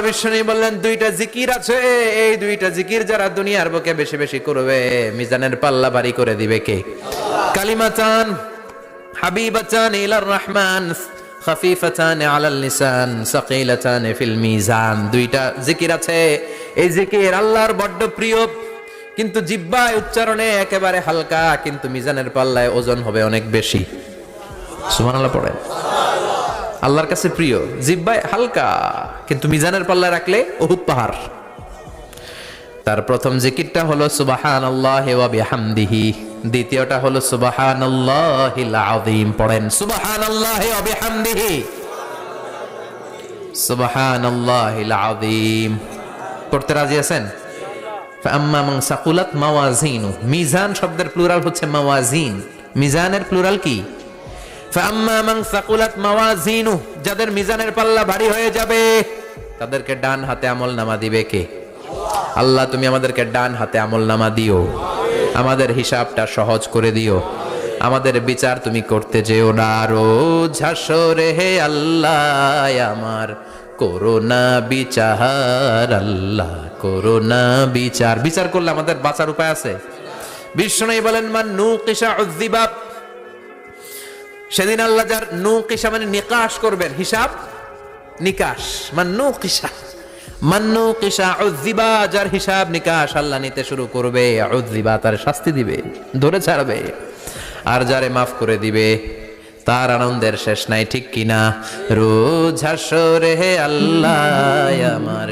বিশ্বনী বললেন দুইটা জিকির আছে, এই দুইটা জিকির যারা দুনিয়ার বুকে বেশি বেশি করবে মিজানের পাল্লা ভারী করে দিবে কে? কালিমাতান হাবিবাতান ইলার রহমান খাফিফাতান আলাল লিসান সাকিলাতান ফিল মিজান। দুইটা জিকির আছে, এই জিকির আল্লাহর বড্ড প্রিয়, কিন্তু জিহ্বায় উচ্চারণে একেবারে হালকা, কিন্তু মিজানের পাল্লায় ওজন হবে অনেক বেশি। সুবহানাল্লাহ পড়েন। আল্লাহর কাছে প্রিয়, জিহ্বায় হালকা, কিন্তু মিজানের পাল্লায় রাখলে উহুদ পাহাড়। তার প্রথম জিকিরটা হলো সুবহানাল্লাহি ওয়া বিহামদিহি, দ্বিতীয়টা হলো সুবহানাল্লাহিল আযীম। পড়েন সুবহানাল্লাহি ওয়া বিহামদিহি, সুবহানাল্লাহিল আযীম। পড়তে রাজি আছেন? ফাআম্মা মান সাকুলাত মাওয়াজিনু, মিজান শব্দের প্লুরাল হচ্ছে মাওয়াজিন, মিজানের প্লুরাল কি? ফাআম্মা মান সাকুলাত মাওয়াজিনু, যাদের মিজানের পাল্লা ভারী হয়ে যাবে তাদেরকে ডান হাতে আমলনামা দিবে কে? আল্লাহ তুমি আমাদেরকে ডান হাতে আমলনামা দিও, আমাদের হিসাবটা সহজ করে দিও, আমাদের বিচার তুমি করতে যেও না রোজ হাসরে হে আল্লাহ আমার করোনা বিচার, আল্লাহ করোনা বিচার। বিচার করলে আমাদের বাঁচার উপায় আছে? বিষ্ণু বলেন মান নুকিশা উযযিবা, সেদিন আল্লাহ যার নুকিশা মানে নিকাশ করবেন, হিসাব নিকাশ, মান নুকিশা উযযিবা, যার হিসাব নিকাশ আল্লাহ নিতে শুরু করবে, উযযিবা তার শাস্তি দিবে, ধরে ছাড়বে, আর যারে মাফ করে দিবে তার আনন্দের শেষ নাই, ঠিক কিনা? রোজ হাসরে হে আল্লাহ আমার